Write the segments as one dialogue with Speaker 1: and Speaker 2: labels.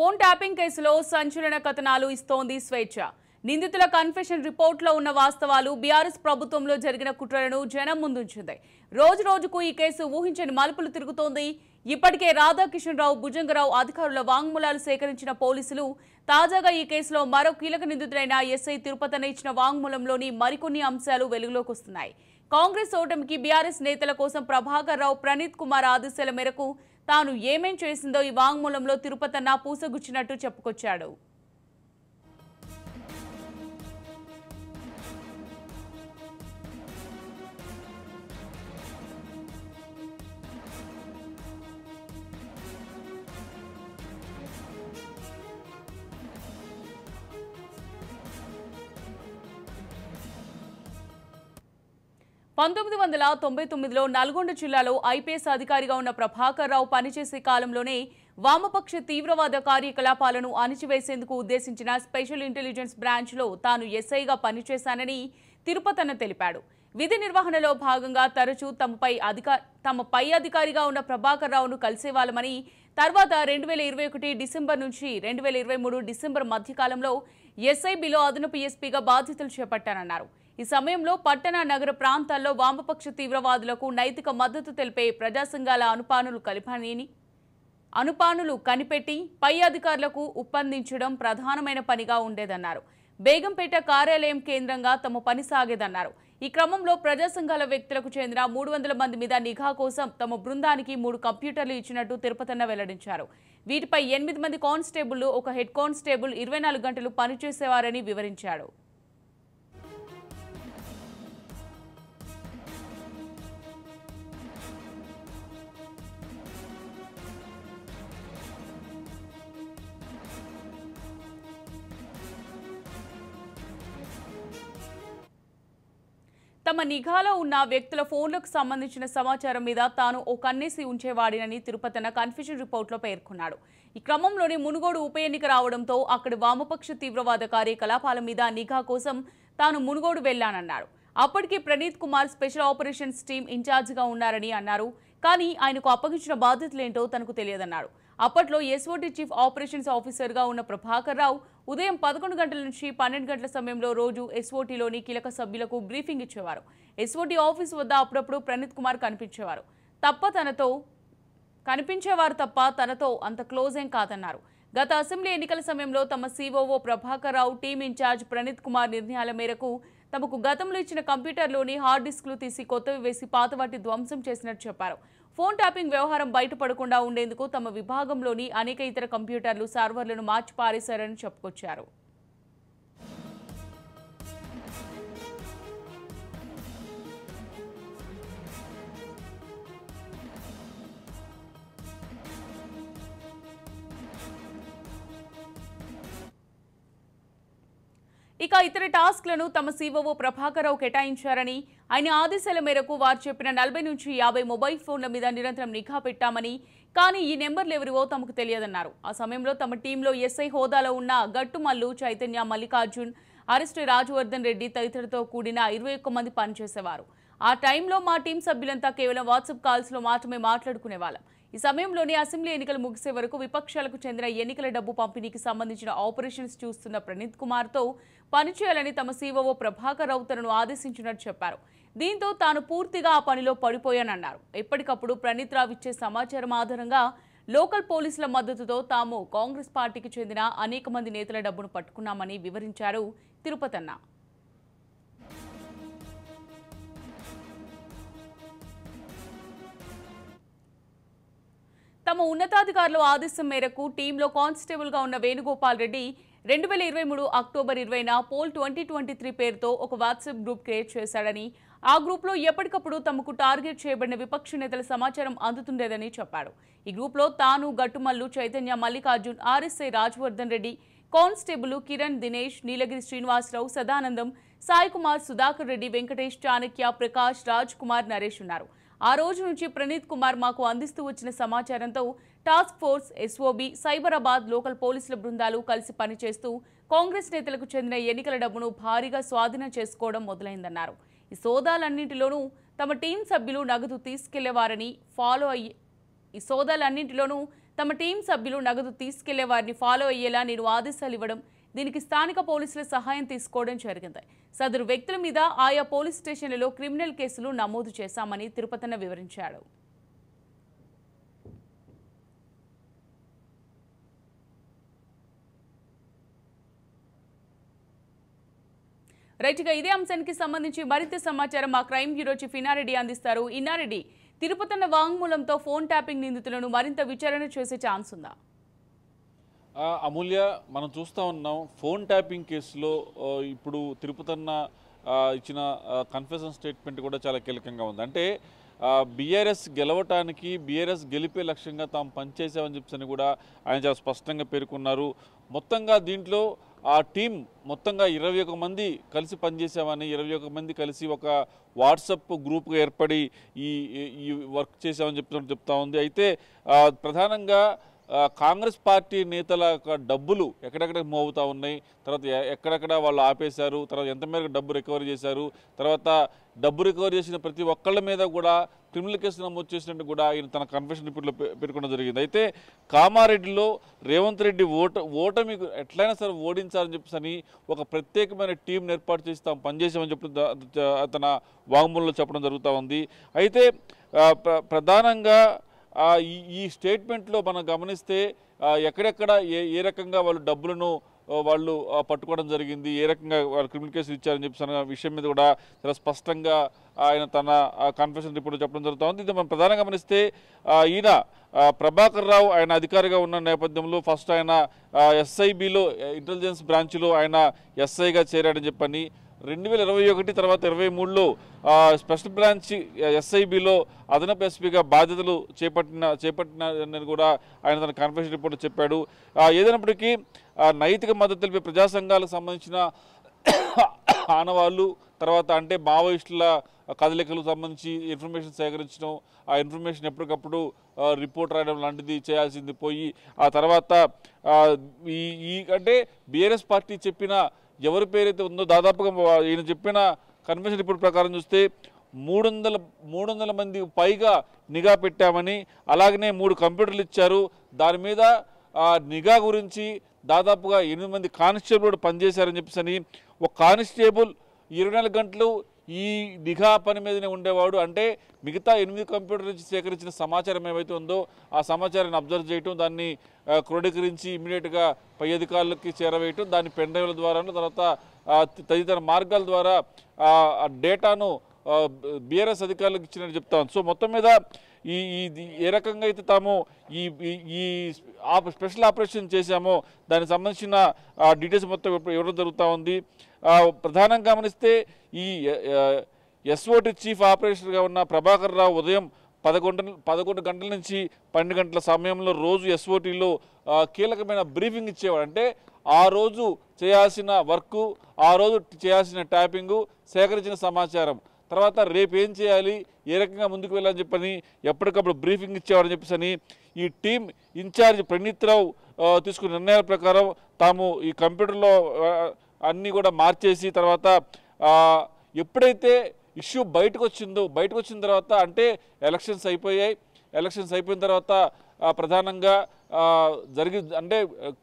Speaker 1: Phone tapping కేసులో సంచలన కథనాలు ఇస్తోంది స్వేచ్ఛ. నిందితుల కన్ఫెషన్ రిపోర్ట్లో ఉన్న వాస్తవాలు బీఆర్ఎస్ ప్రభుత్వంలో జరిగిన కుట్రలను జనం ముందుంచింది. రోజు రోజుకు ఈ కేసు ఊహించని మలుపులు తిరుగుతోంది. ఇప్పటికే రాధాకిషన్ రావు, భుజంగరావు అధికారుల వాంగ్మూలాలు సేకరించిన పోలీసులు తాజాగా ఈ కేసులో మరో కీలక నిందితుడైన ఎస్ఐ తిరుపతన ఇచ్చిన వాంగ్మూలంలోని మరికొన్ని అంశాలు వెలుగులోకి వస్తున్నాయి. కాంగ్రెస్ ఓటమికి బీఆర్ఎస్ నేతల కోసం ప్రభాకర్ రావు, ప్రణీత్ కుమార్ ఆదేశాల మేరకు తాను ఏమేం చేసిందో ఈ వాంగ్మూలంలో తిరుపతన్న పూసగుచ్చినట్టు చెప్పుకొచ్చాడు. పంతొమ్మిది 1999లో నల్గొండ జిల్లాలో ఐపీఎస్ అధికారిగా ఉన్న ప్రభాకర్ రావు పనిచేసే కాలంలోనే వామపక్ష తీవ్రవాద కార్యకలాపాలను అణిచివేసేందుకు ఉద్దేశించిన స్పెషల్ ఇంటెలిజెన్స్ బ్రాంచ్లో తాను ఎస్ఐగా పనిచేశానని తిరుపతన్న తెలిపాడు. విధి నిర్వహణలో భాగంగా తరచూ తమ పై అధికారిగా ఉన్న ప్రభాకర్ రావును కలిసేవాళ్ళమని, తర్వాత 2021 డిసెంబర్ నుంచి 2023 డిసెంబర్ మధ్యకాలంలో ఎస్ఐబిలో అదనపు ఎస్పీగా బాధ్యతలు చేపట్టానన్నారు. ఈ సమయంలో పట్టణ నగర ప్రాంతాల్లో వామపక్ష తీవ్రవాదులకు నైతిక మద్దతు తెలిపే ప్రజా సంఘాల అనుపానులు కనిపెట్టి పై అధికారులకు ఉప్పందించడం ప్రధానమైన పనిగా ఉండేదన్నారు. బేగంపేట కార్యాలయం కేంద్రంగా తమ పని సాగేదన్నారు. ఈ క్రమంలో ప్రజా సంఘాల వ్యక్తులకు చెందిన 300 మంది మీద నిఘా కోసం తమ బృందానికి 3 కంప్యూటర్లు ఇచ్చినట్టు తిరుపతన్న వెల్లడించారు. వీటిపై 8 మంది కానిస్టేబుళ్లు, ఒక హెడ్ కానిస్టేబుల్ 24 గంటలు పనిచేసేవారని వివరించాడు. తమ నిఘాలో ఉన్న వ్యక్తుల ఫోన్లకు సంబంధించిన సమాచారం మీద తాను ఓ కన్నేసి ఉంచేవాడినని తిరుపతన్న కన్ఫెషన్ రిపోర్ట్లో పేర్కొన్నాడు. ఈ క్రమంలోనే మునుగోడు ఉప ఎన్నిక రావడంతో అక్కడి వామపక్ష తీవ్రవాద కార్యకలాపాల మీద నిఘా కోసం తాను మునుగోడు వెళ్లానన్నాడు. అప్పటికి Praneeth Kumar special operations team ఇన్ఛార్జిగా ఉన్నారని అన్నారు. కానీ ఆయనకు అప్పగించిన బాధ్యతలేంటో తనకు తెలియదన్నాడు. అప్పట్లో ఎస్ఓటీ చీఫ్ ఆపరేషన్స్ ఆఫీసర్గా ఉన్న ప్రభాకర్ రావు ఉదయం 11 గంటల నుంచి 12 గంటల సమయంలో రోజు ఎస్ఓటీలోని కీలక సభ్యులకు బ్రీఫింగ్ ఇచ్చేవారు. ఎస్ఓటీ ఆఫీస్ వద్ద అప్పుడప్పుడు ప్రణీత్ కుమార్ కనిపించేవారు తప్ప తనతో అంత క్లోజ్ ఏం కాదన్నారు. గత అసెంబ్లీ ఎన్నికల సమయంలో తమ COO Prabhakar Rao, team incharge Praneeth Kumar నిర్ణయాల మేరకు తమకు గతంలో ఇచ్చిన కంప్యూటర్లోని హార్డ్ డిస్క్లు తీసి కొత్తవి వేసి పాత వాటి ధ్వంసం చేసినట్టు చెప్పారు. ఫోన్ ట్యాపింగ్ వ్యవహారం బయటపడకుండా ఉండేందుకు తమ విభాగంలోని అనేక ఇతర కంప్యూటర్లు, సర్వర్లను మార్చి పారేశారని చెప్పుకొచ్చారు. ఇక ఇతర టాస్క్లను తమ సీఓఓ ప్రభాకర్ రావు కేటాయించారని, ఆయన ఆదేశాల మేరకు వారు చెప్పిన 40 నుంచి 50 మొబైల్ ఫోన్ల మీద నిరంతరం నిఘా పెట్టామని, కానీ ఈ నెంబర్లు ఎవరివో తమకు తెలియదన్నారు. ఆ సమయంలో తమ టీంలో ఎస్ఐ హోదాలో ఉన్న గట్టుమల్లు, చైతన్య, మల్లికార్జున్, అరెస్టు రాజవర్ధన్ రెడ్డి తదితరులతో కూడిన 21 మంది పనిచేసేవారు. ఆ టైంలో మా టీం సభ్యులంతా కేవలం వాట్సాప్ కాల్స్లో మాత్రమే మాట్లాడుకునేవాళ్ళం. ఈ సమయంలోనే అసెంబ్లీ ఎన్నికలు ముగిసే వరకు విపక్షాలకు చెందిన ఎన్నికల డబ్బు పంపిణీకి సంబంధించిన ఆపరేషన్స్ చూస్తున్న ప్రణీత్ కుమార్తో పనిచేయాలని తమ సీఓఓ ప్రభాకర్ రావు తనను ఆదేశించినట్టు చెప్పారు. దీంతో తాను పూర్తిగా ఆ పనిలో పడిపోయానన్నారు. ఎప్పటికప్పుడు ప్రణీత్ రావు ఇచ్చే సమాచారం ఆధారంగా లోకల్ పోలీసుల మద్దతుతో తాము కాంగ్రెస్ పార్టీకి చెందిన అనేక మంది నేతల డబ్బును పట్టుకున్నామని వివరించారు తిరుపతన్న. తమ ఉన్నతాధికారుల ఆదేశం మేరకు టీంలో కానిస్టేబుల్గా ఉన్న వేణుగోపాల్ రెడ్డి 2023 అక్టోబర్ 20న పోల్ 2023 పేరుతో ఒక వాట్సాప్ గ్రూప్ క్రియేట్ చేశాడని, ఆ గ్రూప్లో ఎప్పటికప్పుడు తమకు టార్గెట్ చేయబడిన విపక్ష నేతల సమాచారం అందుతుండేదని చెప్పాడు. ఈ గ్రూప్లో తాను, గట్టుమల్లు, చైతన్య, మల్లికార్జున్, ఆర్ఎస్ఐ రాజవర్ధన్ రెడ్డి, కానిస్టేబుల్ కిరణ్, దినేష్, నీలగిరి శ్రీనివాసరావు, సదానందం, సాయి కుమార్, సుధాకర్ రెడ్డి, వెంకటేష్, చాణక్య, ప్రకాష్, రాజ్ కుమార్, నరేష్ ఉన్నారు. ఆ రోజు నుంచి ప్రణీత్ కుమార్ మాకు అందిస్తూ వచ్చిన సమాచారంతో task force, SOB, Cyberabad local పోలీసుల బృందాలు కలిసి పనిచేస్తూ కాంగ్రెస్ నేతలకు చెందిన ఎన్నికల డబ్బును భారీగా స్వాధీనం చేసుకోవడం మొదలైందన్నారు. ఈ సోదాలన్నింటిలోనూ తమ టీం సభ్యులు నగదు తీసుకెళ్లేవారని, ఈ సోదాలన్నింటిలోనూ తమ టీం సభ్యులు నగదు తీసుకెళ్లే వారిని ఫాలో అయ్యేలా నేను ఆదేశాలు ఇవ్వడం, దీనికి స్థానిక పోలీసుల సహాయం తీసుకోవడం జరిగింది. సదరు వ్యక్తుల మీద ఆయా పోలీస్ స్టేషన్లలో క్రిమినల్ కేసులు నమోదు చేశామని తిరుపతన్న వివరించాడు. రైట్గా ఇదే అంశానికి సంబంధించి మరింత సమాచారం మా క్రైమ్ బ్యూరో చీఫ్ ఇన్నారెడ్డి అందిస్తారు. ఇన్నారెడ్డి, తిరుపతన్న వాంగ్మూలంతో ఫోన్ ట్యాపింగ్ నిందితులను మరింత విచారణ చేసే ఛాన్స్ ఉందా?
Speaker 2: అమూల్య, మనం చూస్తూ ఉన్నాం ఫోన్ ట్యాపింగ్ కేసులో ఇప్పుడు తిరుపతన్న ఇచ్చిన కన్ఫెషన్ స్టేట్మెంట్ కూడా చాలా కీలకంగా ఉంది. అంటే బీఆర్ఎస్ గెలవటానికి, బీఆర్ఎస్ గెలిపే లక్ష్యంగా తాము పనిచేసామని చెప్పని కూడా ఆయన చాలా స్పష్టంగా పేర్కొన్నారు. మొత్తంగా దీంట్లో ఆ టీం మొత్తంగా 21 మంది కలిసి పనిచేసామని, 21 మంది కలిసి ఒక వాట్సాప్ గ్రూప్గా ఏర్పడి ఈ వర్క్ చేసామని చెప్తా ఉంది. అయితే ప్రధానంగా కాంగ్రెస్ పార్టీ నేతల డబ్బులు ఎక్కడెక్కడ మూవ్ అవుతూ ఉన్నాయి, తర్వాత ఎక్కడెక్కడ వాళ్ళు ఆపేశారు, తర్వాత ఎంత మేరకు డబ్బు రికవరీ చేశారు, తర్వాత డబ్బు రికవరీ చేసిన ప్రతి ఒక్కళ్ళ మీద కూడా క్రిమినల్ కేసు నమోదు చేసినట్టు కూడా ఆయన తన కన్ఫెషన్ రిపోర్ట్లో పేర్కొనడం జరిగింది. అయితే కామారెడ్డిలో రేవంత్ రెడ్డి ఓటమి ఎట్లయినా సరే ఓడించాలని చెప్పని ఒక ప్రత్యేకమైన టీంను ఏర్పాటు చేసి తాము పనిచేసామని చెప్పి తన వాంగ్మూలంలో చెప్పడం జరుగుతూ ఉంది. అయితే ప్రధానంగా ఈ స్టేట్మెంట్లో మనం గమనిస్తే ఎక్కడెక్కడ ఏ రకంగా వాళ్ళు డబ్బులను వాళ్ళు పట్టుకోవడం జరిగింది, ఏ రకంగా వాళ్ళు క్రిమినల్ కేసులు ఇచ్చారని చెప్పి అన్న విషయం మీద కూడా చాలా స్పష్టంగా ఆయన తన కన్ఫెషన్ రిపోర్ట్ చెప్పడం జరుగుతూ ఉంది. ఇది మనం ప్రధానంగా గమనిస్తే ఈయన ప్రభాకర్ రావు ఆయన అధికారిగా ఉన్న నేపథ్యంలో ఫస్ట్ ఆయన ఎస్ఐబిలో ఇంటెలిజెన్స్ బ్రాంచ్లో ఆయన ఎస్ఐగా చేరాడని చెప్పని, 2021 తర్వాత 23లో స్పెషల్ బ్రాంచ్ ఎస్ఐబిలో అదనపు ఎస్పీగా బాధ్యతలు చేపట్టిన కూడా ఆయన తన కన్ఫెషన్ రిపోర్ట్ చెప్పాడు. ఏదైనప్పటికీ నైతిక మద్దతు తెలిపే ప్రజా సంఘాలకు సంబంధించిన ఆనవాళ్ళు, తర్వాత అంటే మావోయిస్టుల కదలికలకు సంబంధించి ఇన్ఫర్మేషన్ సేకరించడం, ఆ ఇన్ఫర్మేషన్ ఎప్పటికప్పుడు రిపోర్ట్ రాయడం లాంటిది చేయాల్సింది పోయి, ఆ తర్వాత అంటే బీఆర్ఎస్ పార్టీ చెప్పిన ఎవరి పేరైతే ఉందో దాదాపుగా ఈయన చెప్పిన కన్వెన్షన్ రిపోర్ట్ ప్రకారం చూస్తే 300 మంది పైగా నిఘా పెట్టామని, అలాగనే 3 కంప్యూటర్లు ఇచ్చారు. దాని మీద నిఘా గురించి దాదాపుగా 8 మంది కానిస్టేబుల్ కూడా పనిచేశారని చెప్పేసి, ఒక కానిస్టేబుల్ 24 గంటలు ఈ నిఘా పని మీదనే ఉండేవాడు. అంటే మిగతా 8 కంప్యూటర్ నుంచి సేకరించిన సమాచారం ఏమైతే ఉందో ఆ సమాచారాన్ని అబ్జర్వ్ చేయటం, దాన్ని క్రోడీకరించి ఇమీడియట్గా పై అధికారులకి చేరవేయటం, దాన్ని పెన్ డ్రైవ్ల ద్వారా, తర్వాత తదితర మార్గాల ద్వారా డేటాను బీఆర్ఎస్ అధికారులకు ఇచ్చినట్టు చెప్తాం. సో మొత్తం మీద ఏ రకంగా అయితే తాము ఈ స్పెషల్ ఆపరేషన్ చేశామో దానికి సంబంధించిన డీటెయిల్స్ మొత్తం ఇవ్వడం జరుగుతూ ఉంది. ప్రధానంగా గమనిస్తే ఈ ఎస్ఓటి చీఫ్ ఆపరేషన్గా ఉన్న ప్రభాకర్ రావు ఉదయం 11 గంటల నుంచి 12 గంటల సమయంలో రోజు ఎస్ఓటీలో కీలకమైన బ్రీఫింగ్ ఇచ్చేవాడు. అంటే ఆ రోజు చేయాల్సిన వర్క్, ఆ రోజు చేయాల్సిన ట్యాపింగు, సేకరించిన సమాచారం, తర్వాత రేపు ఏం చేయాలి, ఏ రకంగా ముందుకు వెళ్ళాలని చెప్పని ఎప్పటికప్పుడు బ్రీఫింగ్ ఇచ్చేవాడని చెప్పేసి ఈ టీం ఇన్ఛార్జ్ ప్రణీత్ రావు తీసుకున్న నిర్ణయాల ప్రకారం తాము ఈ కంప్యూటర్లో అన్నీ కూడా మార్చేసి, తర్వాత ఎప్పుడైతే ఇష్యూ బయటకు వచ్చిన తర్వాత అంటే ఎలక్షన్స్ అయిపోయిన తర్వాత ప్రధానంగా అంటే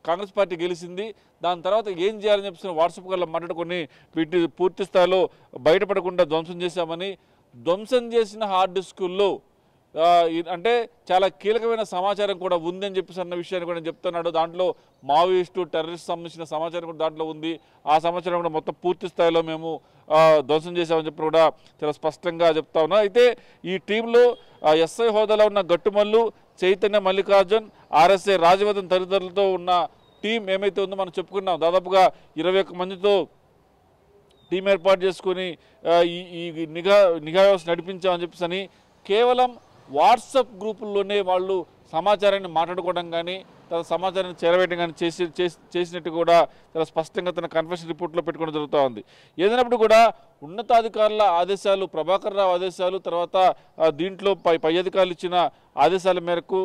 Speaker 2: కాంగ్రెస్ పార్టీ గెలిచింది. దాని తర్వాత ఏం చేయాలని చెప్పి వాట్సాప్ కాల్లో మాట్లాడుకొని వీటిని పూర్తి స్థాయిలో బయటపడకుండా ధ్వంసం చేశామని, ధ్వంసం చేసిన హార్డ్ డిస్కుల్లో అంటే చాలా కీలకమైన సమాచారం కూడా ఉందని చెప్పేసి అన్న విషయాన్ని కూడా చెప్తున్నాడు. దాంట్లో మావోయిస్టు టెర్రరిస్ట్ సంబంధించిన సమాచారం కూడా దాంట్లో ఉంది. ఆ సమాచారం కూడా మొత్తం పూర్తి స్థాయిలో మేము ధ్వంసం చేశామని చెప్పి కూడా చాలా స్పష్టంగా చెప్తా ఉన్నాం. అయితే ఈ టీంలో ఎస్ఐ హోదాలో ఉన్న గట్టుమల్లు, చైతన్య మల్లికార్జున్, ఆర్ఎస్ఐ రాజవర్ధన్ తదితరులతో ఉన్న టీం ఏమైతే ఉందో మనం చెప్పుకున్నాం. దాదాపుగా 21 మందితో టీం ఏర్పాటు చేసుకుని ఈ నిఘా వ్యవస్థ నడిపించామని చెప్పేసి కేవలం వాట్సాప్ గ్రూపుల్లోనే వాళ్ళు సమాచారాన్ని మాట్లాడుకోవడం కానీ, తన సమాచారాన్ని చేరవేయడం కానీ చేసినట్టు కూడా చాలా స్పష్టంగా తన కన్ఫెషన్ రిపోర్ట్లో పెట్టుకోవడం జరుగుతూ ఉంది. ఏదైనప్పుడు కూడా ఉన్నతాధికారుల ఆదేశాలు, ప్రభాకర్ రావు ఆదేశాలు, తర్వాత దీంట్లో పై అధికారులు ఇచ్చిన ఆదేశాల మేరకు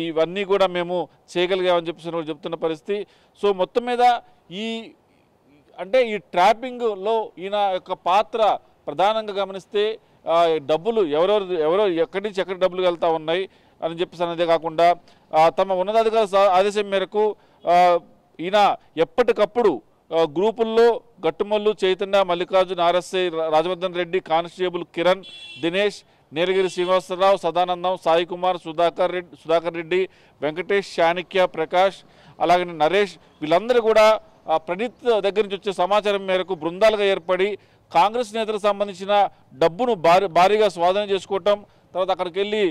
Speaker 2: ఇవన్నీ కూడా మేము చేయగలిగామని చెప్పేసి చెప్తున్న పరిస్థితి. సో మొత్తం మీద ఈ ట్రాపింగ్లో ఈయన యొక్క పాత్ర ప్రధానంగా గమనిస్తే డబ్బులు ఎవరో ఎక్కడి నుంచి ఎక్కడి డబ్బులు వెళ్తూ ఉన్నాయి, అని చెప్పేసి అన్నదే కాకుండా తమ ఉన్నతాధికారుల ఆదేశం మేరకు ఈయన ఎప్పటికప్పుడు గ్రూపుల్లో గట్టుమల్లు, చైతన్య, మల్లికార్జున్, ఆర్ఎస్ఐ, రాజవర్ధన్ రెడ్డి, కానిస్టేబుల్ కిరణ్, దినేష్, నీలగిరి శ్రీనివాసరావు, సదానందం, సాయి కుమార్, సుధాకర్ రెడ్డి, వెంకటేష్, చాణక్య, ప్రకాష్, అలాగే నరేష్ వీళ్ళందరూ కూడా ప్రణీత్ దగ్గర నుంచి వచ్చే సమాచారం మేరకు బృందాలుగా ఏర్పడి కాంగ్రెస్ నేతలకు సంబంధించిన డబ్బును భారీగా స్వాధీనం చేసుకోవటం, తర్వాత అక్కడికి వెళ్ళి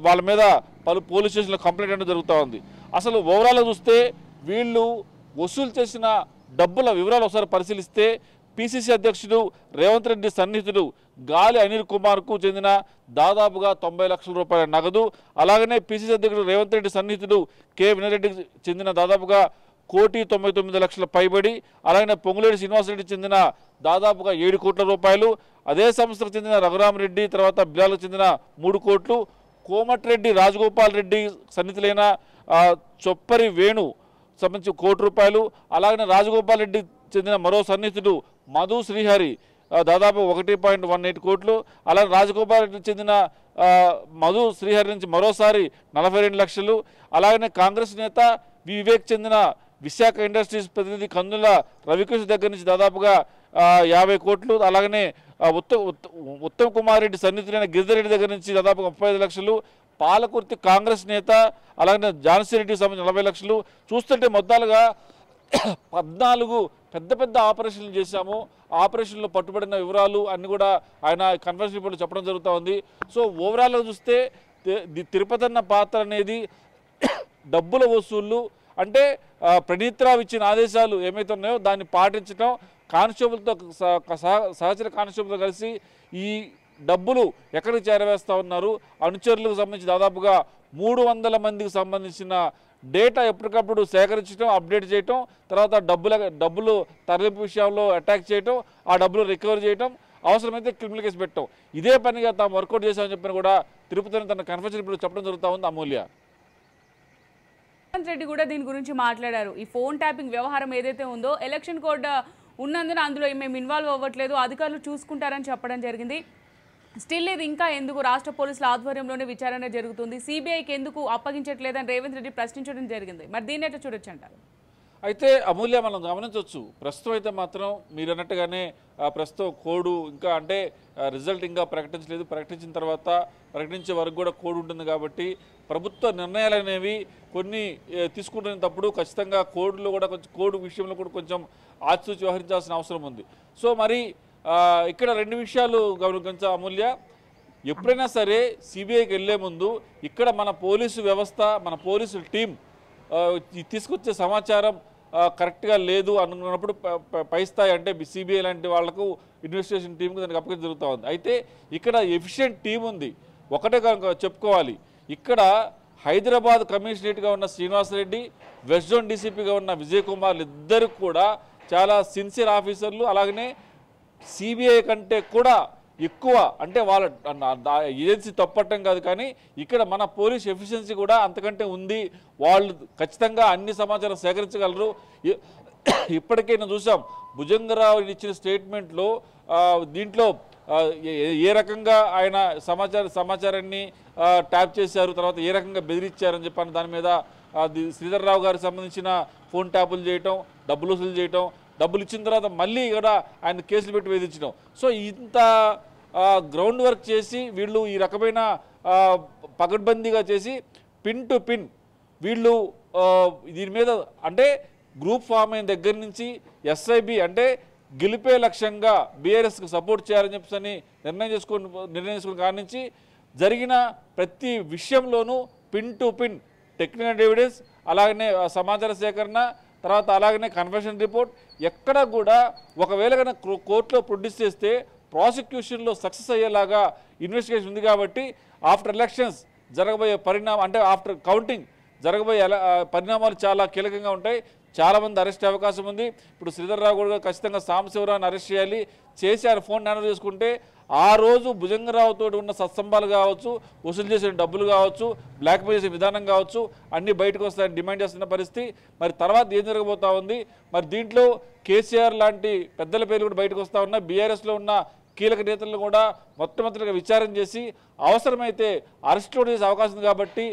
Speaker 2: వాళ్ళ మీద పలు పోలీస్ స్టేషన్లో కంప్లైంట్ అనేది జరుగుతూ ఉంది. అసలు ఓవరాల్గా చూస్తే వీళ్ళు వసూలు చేసిన డబ్బుల వివరాలు ఒకసారి పరిశీలిస్తే పిసిసి అధ్యక్షుడు రేవంత్ రెడ్డి సన్నిహితుడు గాలి అనిల్ కుమార్కు చెందిన దాదాపుగా 90 లక్షల రూపాయల నగదు, అలాగనే పిసిసి అధ్యక్షుడు రేవంత్ రెడ్డి సన్నిహితుడు కె వినయరెడ్డికి చెందిన దాదాపుగా 1,99,00,000 పైబడి, అలాగే పొంగులేటి శ్రీనివాసరెడ్డికి చెందిన దాదాపుగా 7 కోట్ల రూపాయలు, అదే సంస్థకు చెందిన రఘురామరెడ్డి తర్వాత బిలాలకు చెందిన 3 కోట్లు, కోమటిరెడ్డి రాజగోపాల్ రెడ్డి సన్నిహితులైన చొప్పరి వేణు సంబంధించి 1 కోటి రూపాయలు, అలాగే రాజగోపాల్ రెడ్డి చెందిన మరో సన్నిహితుడు మధు శ్రీహరి దాదాపు 1.18 కోట్లు, అలాగే రాజగోపాల్ రెడ్డికి చెందిన మధు శ్రీహరి నుంచి మరోసారి 42 లక్షలు, అలాగనే కాంగ్రెస్ నేత వివేక్ చెందిన విశాఖ ఇండస్ట్రీస్ ప్రతినిధి కందుల రవికృష్ణ దగ్గర నుంచి దాదాపుగా 50 కోట్లు, అలాగనే ఉత్తమ్ కుమార్ రెడ్డి సన్నిహితులైన గిరిధర్ రెడ్డి దగ్గర నుంచి దాదాపుగా 35 లక్షలు, పాలకుర్తి కాంగ్రెస్ నేత అలాగే ఝాన్సీ రెడ్డికి సంబంధించి 40 లక్షలు. చూస్తుంటే మొత్తాలుగా 14 పెద్ద ఆపరేషన్లు చేశాము. ఆపరేషన్లో పట్టుబడిన వివరాలు అన్ని కూడా ఆయన కన్ఫరెన్స్ రిపోర్ట్లో చెప్పడం జరుగుతూ ఉంది. సో ఓవరాల్గా చూస్తే తిరుపతన్న పాత్ర అనేది డబ్బుల వసూళ్ళు అంటే ప్రణీత్ రావు ఇచ్చిన ఆదేశాలు ఏమైతే ఉన్నాయో దాన్ని పాటించడం, కానిస్టేబుల్తో సహచర కానిస్టేబుల్తో కలిసి ఈ డబ్బులు ఎక్కడికి చేరవేస్తూ ఉన్నారు, అనుచరులకు సంబంధించి దాదాపుగా 300 మందికి సంబంధించిన డేటా ఎప్పటికప్పుడు సేకరించడం, అప్డేట్ చేయటం, తర్వాత డబ్బులు తరలింపు విషయంలో అటాక్ చేయటం, ఆ డబ్బులు రికవర్ చేయటం, అవసరమైతే క్రిమినల్ కేసు పెట్టడం, ఇదే పనిగా తాము వర్కౌట్ చేశామని చెప్పిన కూడా తిరుపతిని తన కన్ఫరెన్స్ ఇప్పుడు చెప్పడం జరుగుతూ ఉంది. అమూల్య
Speaker 1: రేవంత్ రెడ్డి కూడా దీని గురించి మాట్లాడారు. ఈ ఫోన్ ట్యాపింగ్ వ్యవహారం ఏదైతే ఉందో ఎలక్షన్ కోడ్ ఉన్నందున అందులో మేము ఇన్వాల్వ్ అవ్వట్లేదు, అధికారులు చూసుకుంటారని చెప్పడం జరిగింది. స్టిల్ ఇది ఇంకా ఎందుకు రాష్ట్ర పోలీసుల ఆధ్వర్యంలోనే విచారణ జరుగుతుంది, సిబిఐకి ఎందుకు అప్పగించట్లేదని రేవంత్ రెడ్డి ప్రశ్నించడం జరిగింది. మరి దీన్ని ఎట్లా చూడొచ్చు అంటారు?
Speaker 2: అయితే అమూల్య మనం గమనించవచ్చు, ప్రస్తుతం అయితే మాత్రం మీరు అన్నట్టుగానే ప్రస్తుతం కోడ్ ఇంకా అంటే రిజల్ట్ ఇంకా ప్రకటించలేదు. ప్రకటించిన తర్వాత ప్రకటించే వరకు కూడా కోడ్ ఉంటుంది కాబట్టి ప్రభుత్వ నిర్ణయాలు అనేవి కొన్ని తీసుకుంటున్నప్పుడు ఖచ్చితంగా కోడ్లో కూడా కొంచెం కోడ్ విషయంలో కూడా కొంచెం ఆచితూచి వ్యవహరించాల్సిన అవసరం ఉంది. సో మరి ఇక్కడ 2 విషయాలు గమనించా అమూల్య. ఎప్పుడైనా సరే సిబిఐకి వెళ్లే ముందు ఇక్కడ మన పోలీసు వ్యవస్థ, మన పోలీసు టీం తీసుకొచ్చే సమాచారం కరెక్ట్గా లేదు అనుకున్నప్పుడు పై స్థాయి అంటే సిబిఐ లాంటి వాళ్లకు ఇన్వెస్టిగేషన్ టీంకి దానికి అప్పగించడం జరుగుతూ ఉంది. అయితే ఇక్కడ ఎఫిషియెంట్ టీం ఉంది. ఒకటే చెప్పుకోవాలి, ఇక్కడ హైదరాబాద్ కమిషనరేట్గా ఉన్న శ్రీనివాసరెడ్డి, వెస్ట్ జోన్ డీసీపీగా ఉన్న విజయ్ కుమార్ ఇద్దరు కూడా చాలా సిన్సియర్ ఆఫీసర్లు. అలాగనే సిబిఐ కంటే కూడా ఎక్కువ అంటే వాళ్ళ ఏజెన్సీ తప్పట్టం కాదు, కానీ ఇక్కడ మన పోలీస్ ఎఫిషియన్సీ కూడా అంతకంటే ఉంది. వాళ్ళు ఖచ్చితంగా అన్ని సమాచారం సేకరించగలరు. ఇప్పటికే నేను చూసాం భుజంగరావు ఇచ్చిన స్టేట్మెంట్లో దీంట్లో ఏ రకంగా ఆయన సమాచారాన్ని ట్యాప్ చేశారు, తర్వాత ఏ రకంగా బెదిరించారని చెప్పాను. దాని మీద శ్రీధర్ రావు గారికి సంబంధించిన ఫోన్ ట్యాపులు చేయటం, డబ్బులు వసూలు చేయటం, డబ్బులు ఇచ్చిన తర్వాత మళ్ళీ కూడా ఆయన కేసులు పెట్టి వేధించడం. సో ఇంత గ్రౌండ్ వర్క్ చేసి వీళ్ళు ఈ రకమైన పకడ్బందీగా చేసి పిన్ టు పిన్ వీళ్ళు దీని మీద అంటే గ్రూప్ ఫామ్ అయిన దగ్గర నుంచి ఎస్ఐబి అంటే గెలిపే లక్ష్యంగా బీఆర్ఎస్కి సపోర్ట్ చేయాలని చెప్పని నిర్ణయం చేసుకున్న కాడి నుంచి జరిగిన ప్రతి విషయంలోనూ pin to pin technical evidence, అలాగనే సమాచార సేకరణ, తర్వాత అలాగనే కన్ఫెషన్ రిపోర్ట్ ఎక్కడ కూడా ఒకవేళ కన్నా కోర్టులో ప్రొడ్యూస్ చేస్తే ప్రాసిక్యూషన్లో సక్సెస్ అయ్యేలాగా ఇన్వెస్టిగేషన్ ఉంది. కాబట్టి ఆఫ్టర్ ఎలక్షన్స్ జరగబోయే పరిణామం అంటే ఆఫ్టర్ కౌంటింగ్ జరగబోయే పరిణామాలు చాలా కీలకంగా ఉంటాయి. చాలామంది అరెస్ట్ అయ్యే అవకాశం ఉంది. ఇప్పుడు శ్రీధర్ రావు కూడా ఖచ్చితంగా సాంబశివరావుని అరెస్ట్ చేసి ఆయన ఫోన్ హ్యాండిల్ చేసుకుంటే ఆ రోజు భుజంగరావుతో ఉన్న సత్సంబాలు కావచ్చు, వసూలు చేసిన డబ్బులు కావచ్చు, బ్లాక్మెయిల్ చేసే విధానం కావచ్చు, అన్నీ బయటకు వస్తాయని డిమాండ్ చేస్తున్న పరిస్థితి. మరి తర్వాత ఏం జరగబోతా ఉంది? మరి దీంట్లో కేసీఆర్ లాంటి పెద్దల పేర్లు కూడా బయటకు వస్తూ ఉన్నాయి. బీఆర్ఎస్లో ఉన్న కీలక నేతలను కూడా మొట్టమొదటిగా విచారణ చేసి అవసరమైతే అరెస్ట్ చేసే అవకాశం ఉంది. కాబట్టి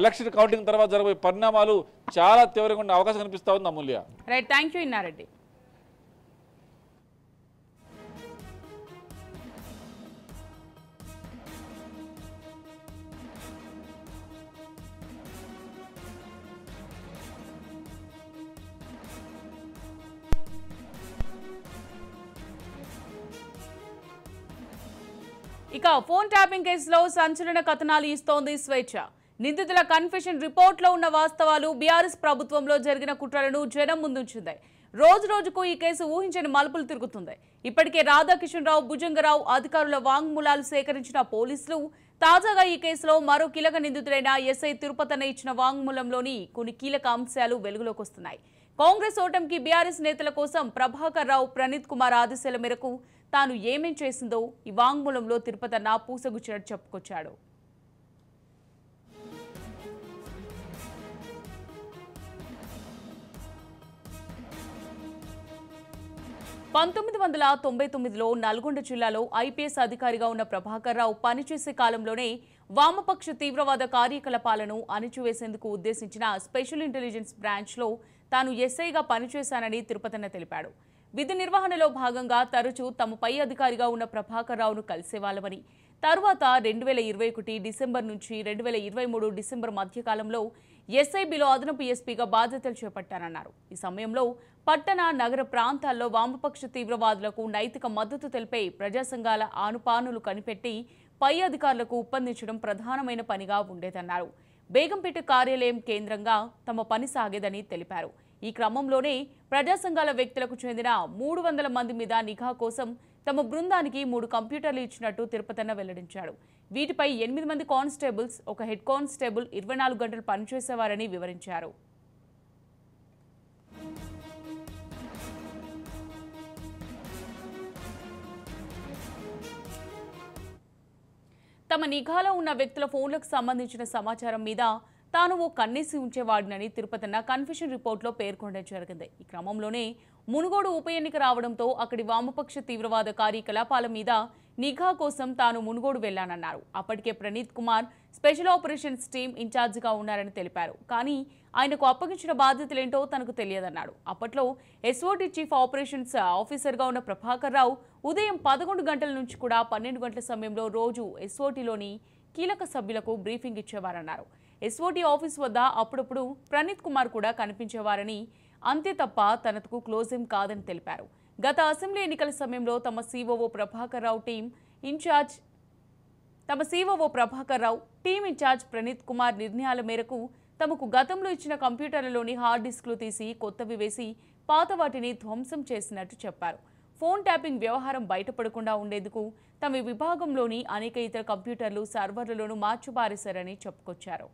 Speaker 2: ఎలక్షన్ కౌంటింగ్ తర్వాత జరగబోయే పరిణామాలు చాలా తీవ్రంగా ఉండే అవకాశం కనిపిస్తా ఉంది. Amulya.
Speaker 1: Right, thank you Innareddy. ఇక ఫోన్ ట్యాపింగ్ కేసులో సంచలన కథనాలు ఇస్తోంది స్వేచ్ఛ. నిందితుల కన్ఫెషన్ రిపోర్ట్లో ఉన్న వాస్తవాలు బీఆర్ఎస్ ప్రభుత్వంలో జరిగిన కుట్రలను జనం ముందుంచింది. రోజు రోజుకు ఈ కేసు ఊహించని మలుపులు తిరుగుతుంది. ఇప్పటికే రాధాకిషన్ రావు, భుజంగరావు అధికారుల వాంగ్మూలాలు సేకరించిన పోలీసులు తాజాగా ఈ కేసులో మరో కీలక నిందితుడైన ఎస్ఐ తిరుపతన్న ఇచ్చిన వాంగ్మూలంలోని కొన్ని కీలక అంశాలు వెలుగులోకి వస్తున్నాయి. కాంగ్రెస్ ఓటమికి బీఆర్ఎస్ నేతల కోసం ప్రభాకర్ రావు, ప్రణీత్ కుమార్ ఆదేశాల మేరకు తాను ఏమేం చేసిందో ఈ వాంగ్మూలంలో తిరుపతన్న పూసగుచ్చినట్టు చెప్పుకొచ్చాడు. 1999లో నల్గొండ జిల్లాలో ఐపీఎస్ అధికారిగా ఉన్న ప్రభాకర్ రావు పనిచేసే కాలంలోనే వామపక్ష తీవ్రవాద కార్యకలాపాలను అణిచివేసేందుకు ఉద్దేశించిన స్పెషల్ ఇంటెలిజెన్స్ బ్రాంచ్లో తాను ఎస్ఐగా పనిచేశానని తిరుపతన్న తెలిపాడు. విధి నిర్వహణలో భాగంగా తరచూ తమ పై అధికారిగా ఉన్న ప్రభాకర్ రావును కలిసేవాళ్లమని, తరువాత 2021 డిసెంబర్ నుంచి 2023 డిసెంబర్ మధ్యకాలంలో ఎస్ఐబిలో అదనపు ఎస్పీగా బాధ్యతలు చేపట్టానన్నారు. ఈ సమయంలో పట్టణ నగర ప్రాంతాల్లో వామపక్ష తీవ్రవాదులకు నైతిక మద్దతు తెలిపే ప్రజా సంఘాల ఆనుపానులు కనిపెట్టి పై అధికారులకు ఉప్పందించడం ప్రధానమైన పనిగా ఉండేదన్నారు. బేగంపేట కార్యాలయం కేంద్రంగా తమ పని సాగేదని తెలిపారు. ఈ క్రమంలోనే ప్రజా సంఘాల వ్యక్తులకు చెందిన 300 మంది మీద నిఘా కోసం తమ బృందానికి 3 కంప్యూటర్లు ఇచ్చినట్టు తిరుపతన్న వెల్లడించాడు. వీటిపై 8 మంది కానిస్టేబుల్స్, ఒక హెడ్ కానిస్టేబుల్ 24 గంటలు పనిచేసేవారని వివరించారు. తమ నిఘాలో ఉన్న వ్యక్తుల ఫోన్లకు సంబంధించిన సమాచారం మీద తాను ఓ కన్నేసి ఉంచేవాడినని తిరుపతన్న కన్ఫెషన్ రిపోర్ట్లో పేర్కొనడం జరిగింది. ఈ క్రమంలోనే మునుగోడు ఉప ఎన్నిక రావడంతో అక్కడి వామపక్ష తీవ్రవాద కార్యకలాపాల మీద నిఘా కోసం తాను మునుగోడు వెళ్లానన్నారు. అప్పటికే Praneeth Kumar special operations team ఇన్ఛార్జిగా ఉన్నారని తెలిపారు. కానీ ఆయనకు అప్పగించిన బాధ్యతలేంటో తనకు తెలియదన్నాడు. అప్పట్లో ఎస్ఓటీ చీఫ్ ఆపరేషన్స్ ఆఫీసర్గా ఉన్న ప్రభాకర్ రావు ఉదయం 11 గంటల నుంచి కూడా 12 గంటల సమయంలో రోజు ఎస్ఓటీలోని కీలక సభ్యులకు బ్రీఫింగ్ ఇచ్చేవారన్నారు. ఎస్ఓటీ ఆఫీస్ వద్ద అప్పుడప్పుడు ప్రణీత్ కుమార్ కూడా కనిపించేవారని, అంతే తప్ప తనకు క్లోజ్ ఏం కాదని తెలిపారు. గత అసెంబ్లీ ఎన్నికల సమయంలో తమ COO Prabhakar Rao team incharge Praneeth Kumar నిర్ణయాల మేరకు తమకు గతంలో ఇచ్చిన కంప్యూటర్లలోని హార్డ్ డిస్క్లు తీసి కొత్తవి వేసి పాత వాటిని ధ్వంసం చేసినట్టు చెప్పారు. ఫోన్ ట్యాపింగ్ వ్యవహారం బయటపడకుండా ఉండేందుకు తమ విభాగంలోని అనేక ఇతర కంప్యూటర్లు, సర్వర్లలోనూ మార్చిపారేశారని చెప్పుకొచ్చారు.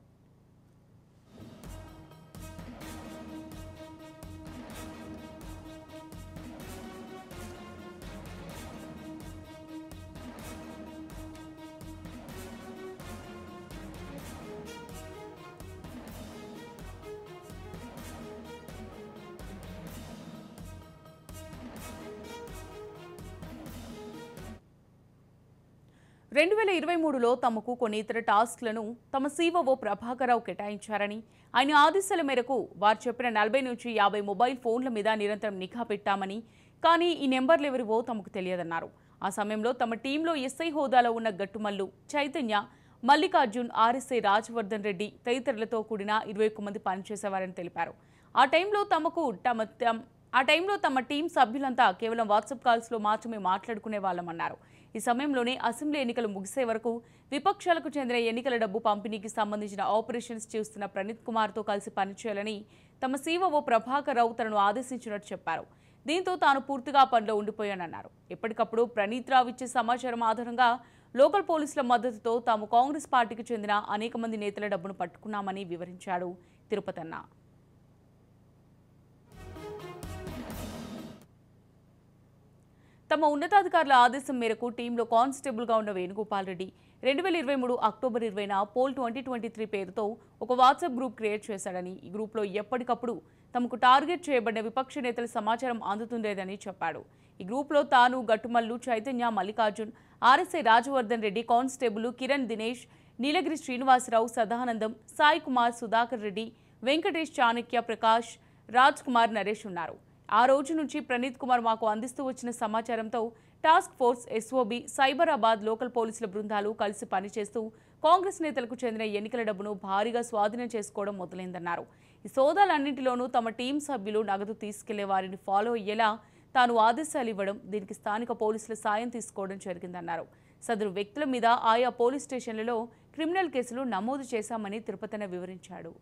Speaker 1: రెండు 2023లో తమకు కొన్ని ఇతర టాస్క్లను తమ సిఓఓ ప్రభాకర్ రావు కేటాయించారని, ఆయన ఆదేశాల మేరకు వారు చెప్పిన 40 నుంచి 50 మొబైల్ ఫోన్ల మీద నిరంతరం నిఘా పెట్టామని, కానీ ఈ నెంబర్లు ఎవరివో తమకు తెలియదన్నారు. ఆ సమయంలో తమ టీంలో ఎస్ఐ హోదాలో ఉన్న గట్టుమల్లు, చైతన్య, మల్లికార్జున్, ఆర్ఎస్ఐ రాజవర్ధన్ రెడ్డి తదితరులతో కూడిన 21 మంది పనిచేసేవారని తెలిపారు. ఆ టైంలో తమ టీం సభ్యులంతా కేవలం వాట్సాప్ కాల్స్లో మాత్రమే మాట్లాడుకునే వాళ్ళమన్నారు. ఈ సమయంలోనే అసెంబ్లీ ఎన్నికలు ముగిసే వరకు విపక్షాలకు చెందిన ఎన్నికల డబ్బు పంపిణీకి సంబంధించిన ఆపరేషన్స్ చేస్తున్న ప్రణీత్ కుమార్తో కలిసి పనిచేయాలని తమ సిఓఓ ప్రభాకర్ రావు తనను ఆదేశించినట్టు చెప్పారు. దీంతో తాను పూర్తిగా పనిలో ఉండిపోయానన్నారు. ఎప్పటికప్పుడు ప్రణీత్ రావు ఇచ్చే సమాచారం ఆధారంగా లోకల్ పోలీసుల మద్దతుతో తాము కాంగ్రెస్ పార్టీకి చెందిన అనేక మంది నేతల డబ్బును పట్టుకున్నామని వివరించాడు తిరుపతన్న. తమ ఉన్నతాధికారుల ఆదేశం మేరకు టీంలో కానిస్టేబుల్గా ఉన్న వేణుగోపాల్ రెడ్డి, 2023 అక్టోబర్ 20న పోల్ 2023 పేరుతో ఒక వాట్సాప్ గ్రూప్ క్రియేట్ చేశాడని, ఈ గ్రూప్లో ఎప్పటికప్పుడు తమకు టార్గెట్ చేయబడిన విపక్ష నేతల సమాచారం అందుతుండేదని చెప్పాడు. ఈ గ్రూప్లో తాను, గట్టుమల్లు, చైతన్య, మల్లికార్జున్, ఆర్ఎస్ఐ రాజవర్ధన్ రెడ్డి, కానిస్టేబుల్ కిరణ్ దినేష్, నీలగిరి శ్రీనివాసరావు, సదానందం, సాయి కుమార్, సుధాకర్ రెడ్డి, వెంకటేష్, చాణక్య, ప్రకాష్, రాజ్ కుమార్, నరేష్ ఉన్నారు. ఆ రోజు నుంచి ప్రణీత్ కుమార్ మాకు అందిస్తూ వచ్చిన సమాచారంతో task force, SOB, Cyberabad local పోలీసుల బృందాలు కలిసి పనిచేస్తూ కాంగ్రెస్ నేతలకు చెందిన ఎన్నికల డబ్బును భారీగా స్వాధీనం చేసుకోవడం మొదలైందన్నారు. ఈ సోదాలన్నింటిలోనూ తమ టీం సభ్యులు నగదు తీసుకెళ్లే వారిని ఫాలో అయ్యేలా తాను ఆదేశాలు ఇవ్వడం, దీనికి స్థానిక పోలీసుల సాయం తీసుకోవడం జరిగిందన్నారు. సదరు వ్యక్తుల మీద ఆయా పోలీస్ స్టేషన్లలో క్రిమినల్ కేసులు నమోదు చేశామని తిరుపతన వివరించాడు.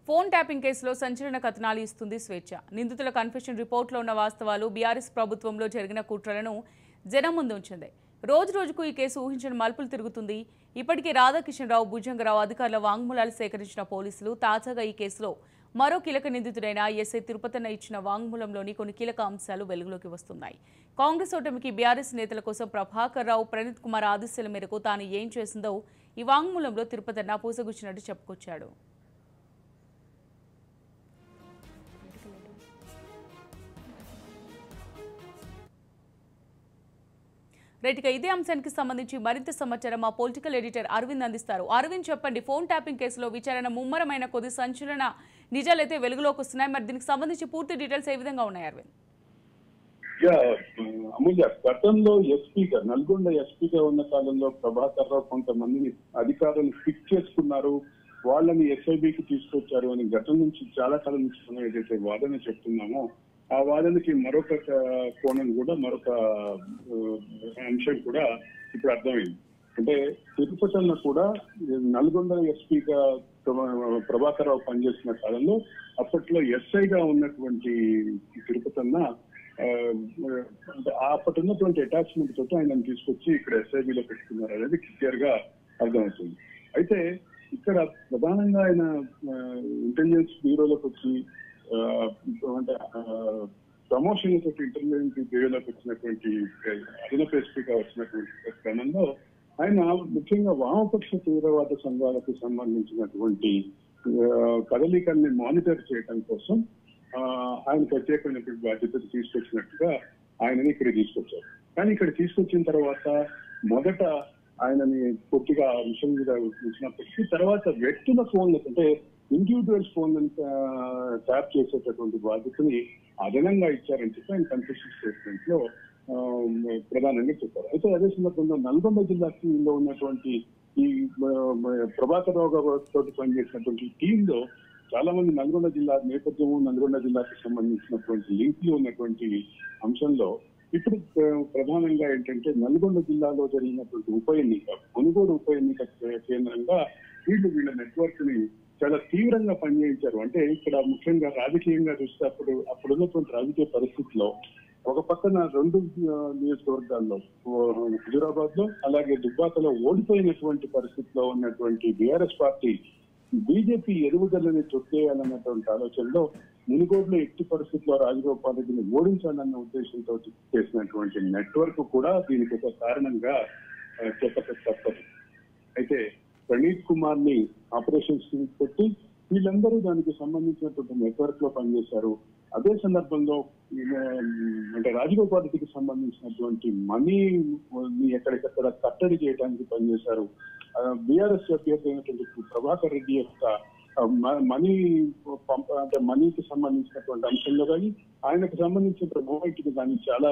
Speaker 1: ఫోన్ ట్యాపింగ్ కేసులో సంచలన కథనాలు ఇస్తుంది స్వేచ్ఛ. నిందితుల కన్ఫెషన్ రిపోర్ట్లో ఉన్న వాస్తవాలు బీఆర్ఎస్ ప్రభుత్వంలో జరిగిన కుట్రలను జనం ముందు ఉంచింది. రోజు రోజుకు ఈ కేసు ఊహించిన మలుపులు తిరుగుతుంది. ఇప్పటికే రాధాకిషన్ రావు, భుజంగరావు అధికారుల వాంగ్మూలాలు సేకరించిన పోలీసులు తాజాగా ఈ కేసులో మరో కీలక నిందితుడైన ఎస్ఐ తిరుపతన్న ఇచ్చిన వాంగ్మూలంలోని కొన్ని కీలక అంశాలు వెలుగులోకి వస్తున్నాయి. కాంగ్రెస్ ఓటమికి బీఆర్ఎస్ నేతల కోసం ప్రభాకర్ రావు, ప్రణీత్ కుమార్ ఆదేశాల మేరకు తాను ఏం చేసిందో ఈ వాంగ్మూలంలో తిరుపతన్న పూసగుచ్చినట్టు చెప్పుకొచ్చాడు. రైట్గా ఇదే అంశానికి సంబంధించి మరింత సమాచారం మా పొలిటికల్ ఎడిటర్ అరవింద్ అందిస్తారు. అరవింద్, చెప్పండి, ఫోన్ ట్యాపింగ్ కేసులో విచారణ ముమ్మరమైన కొద్ది సంచలన నిజాలైతే వెలుగులోకి వస్తున్నాయి. మరి దీనికి సంబంధించి పూర్తి డీటెయిల్స్ ఏ విధంగా ఉన్నాయి అరవింద్?
Speaker 3: అమూల్య, గతంలో ఎస్పీగా, నల్గొండ ఎస్పీగా ఉన్న కాలంలో ప్రభాకర్ రావు కొంతమందిని అధికారులు ఫిక్స్ చేసుకున్నారు, వాళ్ళని ఎస్ఐబికి తీసుకొచ్చారు అని గతం నుంచి చాలా కాలం నుంచి మనం ఏదైతే వాదన చెప్తున్నామో ఆ వాదనకి మరొక కోణం కూడా, మరొక అంశం కూడా ఇప్పుడు అర్థమైంది. అంటే తిరుపతన్న కూడా నల్గొండ ఎస్పీగా ప్రభాకర్ రావు పనిచేసిన కాలంలో అప్పట్లో ఎస్ఐగా ఉన్నటువంటి తిరుపతన్న అప్పటి ఉన్నటువంటి అటాచ్మెంట్ తోటి ఆయనను తీసుకొచ్చి ఇక్కడ ఎస్ఐబిలో పెట్టుకున్నారు అనేది క్లియర్ గా అర్థమవుతుంది. అయితే ఇక్కడ ప్రధానంగా ఆయన ఇంటెలిజెన్స్ బ్యూరోలోకి వచ్చి అంటే ప్రమోషన్ తోటి ఇంటెలిజెన్స్ బ్యూరోలోకి వచ్చినటువంటి అదనపు ఎస్పీగా వచ్చినటువంటి క్రమంలో ఆయన ముఖ్యంగా వామపక్ష తీవ్రవాద సంఘాలకు సంబంధించినటువంటి కదలికల్ని మానిటర్ చేయడం కోసం ఆయన ప్రత్యేకమైనటువంటి బాధ్యతలు తీసుకొచ్చినట్టుగా ఆయనని ఇక్కడ తీసుకొచ్చారు. కానీ ఇక్కడ తీసుకొచ్చిన తర్వాత మొదట ఆయనని పూర్తిగా విషయం మీద ఉంచినప్పటికీ తర్వాత వ్యక్తుల ఫోన్లకు, అంటే ఇండివిజువల్స్ ఫోన్లను ట్యాప్ చేసేటటువంటి బాధ్యతని అదనంగా ఇచ్చారని చెప్పి ఆయన కన్ఫెషన్ స్టేట్మెంట్ లో ప్రధానంగా చెప్పారు. అయితే అదే సందర్భంలో నల్గొండ జిల్లాలో ఉన్నటువంటి ఈ ప్రభాకర్ రావు తోటి పనిచేసినటువంటి టీంలో చాలా మంది నల్గొండ జిల్లా నేపథ్యము, నల్గొండ జిల్లాకు సంబంధించినటువంటి లింకులు ఉన్నటువంటి అంశంలో ఇప్పుడు ప్రధానంగా ఏంటంటే నల్గొండ జిల్లాలో జరిగినటువంటి ఉప ఎన్నిక, మునుగోడు ఉప ఎన్నిక కేంద్రంగా వీళ్ళ నెట్వర్క్ ని చాలా తీవ్రంగా పనిచేయించారు. అంటే ఇక్కడ ముఖ్యంగా రాజకీయంగా చూస్తే అప్పుడున్నటువంటి రాజకీయ పరిస్థితుల్లో ఒక పక్కన రెండు నియోజకవర్గాల్లో హుజూరాబాద్ లో అలాగే దుబ్బాకలో ఓడిపోయినటువంటి పరిస్థితిలో ఉన్నటువంటి బీఆర్ఎస్ పార్టీ బీజేపీ ఎదుగుదలని తొక్కేయాలన్నటువంటి ఆలోచనలో మునుగోడులో ఎట్టి పరిస్థితుల్లో రాజగోపాల్ రెడ్డిని ఓడించాలన్న ఉద్దేశంతో చేసినటువంటి నెట్వర్క్ కూడా దీనికి ఒక కారణంగా చెప్పక తప్పదు. అయితే ప్రణీత్ కుమార్ ని ఆపరేషన్స్ పెట్టి వీళ్ళందరూ దానికి సంబంధించినటువంటి నెట్వర్క్ లో పనిచేశారు. అదే సందర్భంలో అంటే రాజగోపాల్ రెడ్డికి సంబంధించినటువంటి మనీని ఎక్కడికక్కడ కట్టడి చేయడానికి పనిచేశారు. బీఆర్ఎస్ అభ్యర్థి అయినటువంటి ప్రభాకర్ రెడ్డి యొక్క మనీకి సంబంధించినటువంటి అంశంలో కానీ ఆయనకు సంబంధించిన మూమెంట్కి కానీ చాలా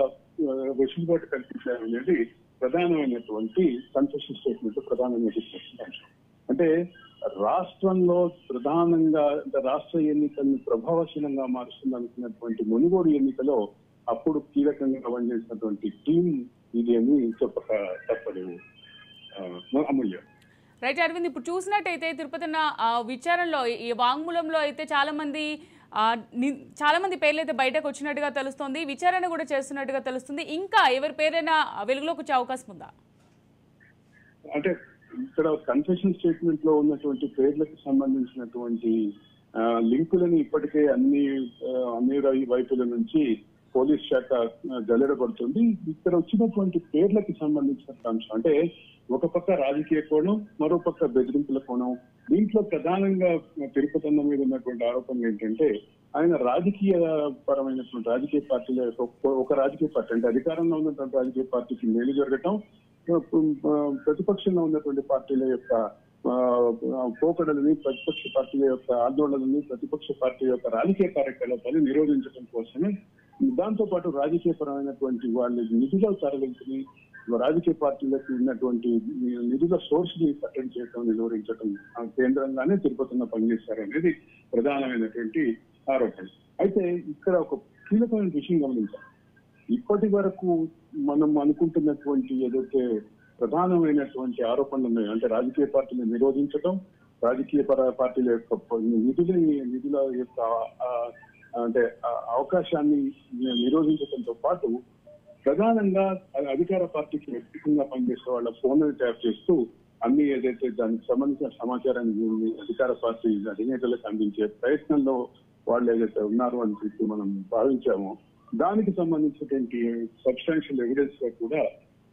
Speaker 3: వెసులుబాటు కల్పించారు అనేది ప్రధానమైనటువంటి కన్ఫెషన్ స్టేట్మెంట్, ప్రధానమైనటువంటి అంశం. అంటే రాష్ట్రంలో ప్రధానంగా రాష్ట్ర ఎన్నికల్ని ప్రభావశీలంగా మారుస్తుంది అనుకున్నటువంటి మునుగోడు ఎన్నికలో అప్పుడు కీలకంగా పనిచేసినటువంటి టీం ఇది అని చెప్పక తప్పదు. అమూల్య.
Speaker 1: రైట్ అరవింద్, ఇప్పుడు చూసినట్టయితే తిరుపతి విచారణలో ఈ వాంగ్మూలంలో అయితే చాలా మంది పేర్లు అయితే బయటకు వచ్చినట్టుగా తెలుస్తుంది, విచారణ కూడా చేస్తున్నట్టుగా తెలుస్తుంది. ఇంకా ఎవరి పేరైనా వెలుగులోకి వచ్చే అవకాశం ఉందా?
Speaker 3: అంటే ఇక్కడ కన్ఫెషన్ స్టేట్మెంట్ లో ఉన్నటువంటి పేర్లకు సంబంధించినటువంటి లింకులను ఇప్పటికే అన్ని వైపుల నుంచి పోలీస్ శాఖ జల్లెడబడుతుంది. ఇక్కడ వచ్చినటువంటి పేర్లకు సంబంధించిన అంశం అంటే ఒక పక్క రాజకీయ కోణం, మరో పక్క బెదిరింపుల కోణం. దీంట్లో ప్రధానంగా తిరుపతి మీద ఉన్నటువంటి ఆరోపణలు ఏంటంటే ఆయన రాజకీయ పరమైనటువంటి రాజకీయ పార్టీల ఒక రాజకీయ పార్టీ అంటే అధికారంలో ఉన్నటువంటి రాజకీయ పార్టీకి మేలు జరగటం, ప్రతిపక్షంలో ఉన్నటువంటి పార్టీల యొక్క పోకడలని, ప్రతిపక్ష పార్టీల యొక్క ఆందోళనని, ప్రతిపక్ష పార్టీ యొక్క రాజకీయ కార్యకలాపాలను నిరోధించడం కోసమే, దాంతో పాటు రాజకీయ పరమైనటువంటి వాళ్ళ నిధుల తరలింపుని, రాజకీయ పార్టీలకు ఉన్నటువంటి నిధుల సోర్స్ ని కట్టడి చేయడం, నిలువరించడం కేంద్రంగానే తిరుపతిలో పనిచేస్తారు అనేది ప్రధానమైనటువంటి ఆరోపణ. అయితే ఇక్కడ ఒక కీలకమైన విషయం గమనించాలి. ఇప్పటి వరకు మనం అనుకుంటున్నటువంటి ఏదైతే ప్రధానమైనటువంటి ఆరోపణలు ఉన్నాయో అంటే రాజకీయ పార్టీని నిరోధించడం, రాజకీయ పార్టీల యొక్క నిధుల యొక్క అంటే అవకాశాన్ని నిరోధించడంతో పాటు ప్రధానంగా అధికార పార్టీకి వ్యతిరేకంగా పనిచేసే వాళ్ళ ఫోన్లను ట్యాప్ చేస్తూ అన్ని ఏదైతే దానికి సంబంధించిన సమాచారాన్ని అధికార పార్టీ అధినేతలకు అందించే ప్రయత్నంలో వాళ్ళు ఏదైతే ఉన్నారు అని చెప్పి మనం భావించామో దానికి సంబంధించినటువంటి సబ్స్టాన్షియల్ ఎవిడెన్స్ గా కూడా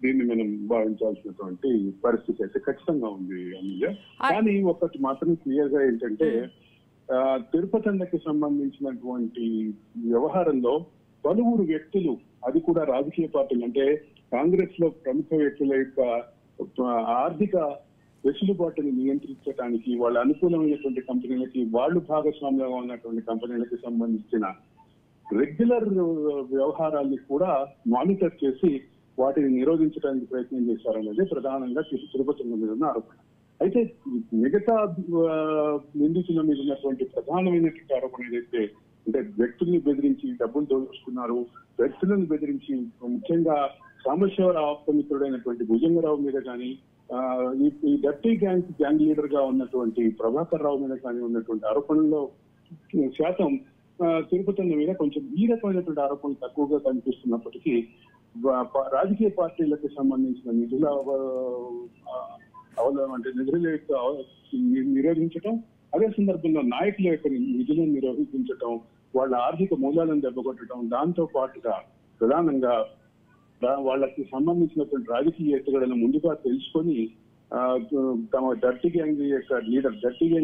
Speaker 3: దీన్ని మనం భావించాల్సినటువంటి పరిస్థితి అయితే ఖచ్చితంగా ఉంది అమూల్య. కానీ ఒకటి మాత్రం క్లియర్ గా ఏంటంటే తిరుపతి సంబంధించినటువంటి వ్యవహారంలో పలువురు వ్యక్తులు, అది కూడా రాజకీయ పార్టీలు అంటే కాంగ్రెస్ లో ప్రముఖ వ్యక్తుల యొక్క ఆర్థిక వెసులుబాటుని నియంత్రించడానికి, వాళ్ళ అనుకూలమైనటువంటి కంపెనీలకి, వాళ్ళు భాగస్వామ్యంగా ఉన్నటువంటి కంపెనీలకి సంబంధించిన రెగ్యులర్ వ్యవహారాన్ని కూడా మానిటర్ చేసి వాటిని నిరోధించడానికి ప్రయత్నం చేశారనేది ప్రధానంగా తిరుపతి మీద ఉన్న ఆరోపణ. అయితే మిగతా నిందితుల మీద ఉన్నటువంటి ప్రధానమైనటువంటి ఆరోపణ ఏదైతే అంటే వ్యక్తుల్ని బెదిరించి డబ్బులు దోచుకున్నారు, వ్యక్తులను బెదిరించి ముఖ్యంగా సాంబశివరావు ఆప్తమిత్రుడైనటువంటి భుజంగరావు మీద కానీ, ఈ డర్టీ గ్యాంగ్ లీడర్ గా ఉన్నటువంటి ప్రభాకర్ రావు మీద కానీ ఉన్నటువంటి ఆరోపణల్లో శాతం తిరుపతి మీద కొంచెం ఈ రకమైనటువంటి ఆరోపణలు తక్కువగా కనిపిస్తున్నప్పటికీ రాజకీయ పార్టీలకు సంబంధించిన నిధుల నిరోధించటం, అదే సందర్భంలో నాయకుల యొక్క నిధులను నిరోధించటం, వాళ్ళ ఆర్థిక మూలాలను దెబ్బకొట్టడం, దాంతో పాటుగా ప్రధానంగా వాళ్ళకి సంబంధించినటువంటి రాజకీయ ఎత్తుగడలను ముందుగా తెలుసుకొని తమ డర్టీ గ్యాంగ్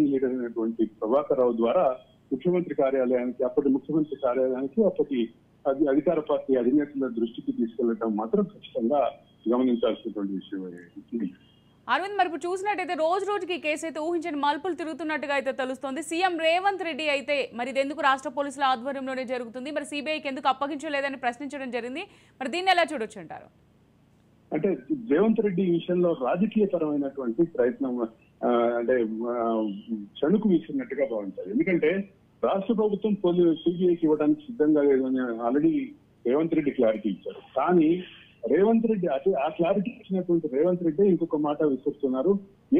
Speaker 3: లీడర్ అయినటువంటి ప్రభాకర్ రావు ద్వారా ముఖ్యమంత్రి కార్యాలయానికి, అప్పటి ముఖ్యమంత్రి కార్యాలయానికి, అప్పటి అధికార పార్టీ అధినేతల దృష్టికి తీసుకెళ్లడం మాత్రం ఖచ్చితంగా గమనించాల్సినటువంటి విషయం.
Speaker 1: అరవింద్, మరి ఇప్పుడు చూసినట్టయితే రోజు రోజుకి కేసు అయితే ఊహించని మలుపులు తిరుగుతున్నట్టుగా అయితే తెలుస్తోంది. సీఎం రేవంత్ రెడ్డి అయితే మరి ఇది ఎందుకు రాష్ట్ర పోలీసుల ఆధ్వర్యంలోనే జరుగుతుంది, మరి సిబిఐకి ఎందుకు అప్పగించలేదని ప్రశ్నించడం జరిగింది. మరి దీన్ని ఎలా చూడొచ్చు అంటారు?
Speaker 3: అంటే రేవంత్ రెడ్డి విషయంలో రాజకీయ పరమైనటువంటి ప్రయత్నం అంటే చణుకు వీసినట్టుగా భావించాలి. ఎందుకంటే రాష్ట్ర ప్రభుత్వం సిబిఐకి ఇవ్వడానికి సిద్ధంగా లేదని ఆల్రెడీ రేవంత్ రెడ్డి క్లారిటీ ఇచ్చారు. కానీ రేవంత్ రెడ్డి ఆ క్లారిటీ ఇచ్చినటువంటి రేవంత్ రెడ్డి ఇంకొక మాట విసురుతున్నారు.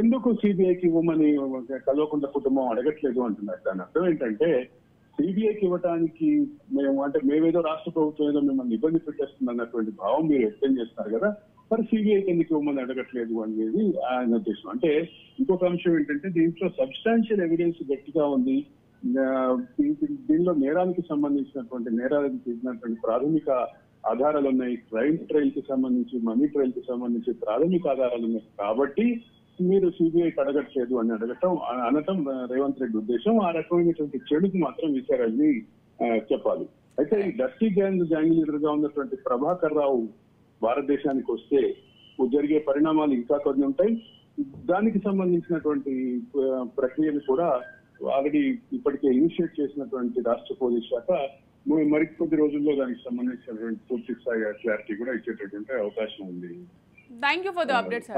Speaker 3: ఎందుకు సిబిఐకి ఇవ్వమని కల్వకుంట్ల కుటుంబం అడగట్లేదు అంటున్నారు. దాని అర్థం ఏంటంటే సిబిఐకి ఇవ్వడానికి మేమేదో రాష్ట్ర ప్రభుత్వం ఏదో మిమ్మల్ని ఇబ్బంది పెట్టేస్తుంది అన్నటువంటి భావం మీరు వ్యక్తం చేస్తున్నారు కదా, మరి సిబిఐకి ఎందుకు ఇవ్వమని అడగట్లేదు అనేది ఆయన ఉద్దేశం. అంటే ఇంకొక అంశం ఏంటంటే దీంట్లో సబ్స్టాన్షియల్ ఎవిడెన్స్ గట్టిగా ఉంది. దీనిలో నేరానికి సంబంధించినటువంటి నేరాలకు చేసినటువంటి ప్రాథమిక ఆధారాలు ఉన్నాయి. క్రైమ్ ట్రయల్ కి సంబంధించి, మనీ ట్రయల్ కి సంబంధించి ప్రాథమిక ఆధారాలు ఉన్నాయి. కాబట్టి మీరు సిబిఐకి అడగట్లేదు అని అనటం రేవంత్ రెడ్డి ఉద్దేశం. ఆ రకమైనటువంటి చెడుకు మాత్రం విచారాన్ని చెప్పాలి. అయితే ఈ డర్టీ గ్యాంగ్ లీడర్ గా ఉన్నటువంటి ప్రభాకర్ రావు భారతదేశానికి వస్తే జరిగే పరిణామాలు ఇంకా కొన్ని ఉంటాయి. దానికి సంబంధించినటువంటి ప్రక్రియను కూడా ఆల్రెడీ ఇప్పటికే ఇనిషియేట్ చేసినటువంటి రాష్ట్ర పోలీస్ శాఖ మరికొద్ది రోజుల్లో దానికి సంబంధించినటువంటి పూర్తి స్థాయి క్లారిటీ కూడా ఇచ్చేటటువంటి అవకాశం ఉంది.
Speaker 1: Thank you for the updates.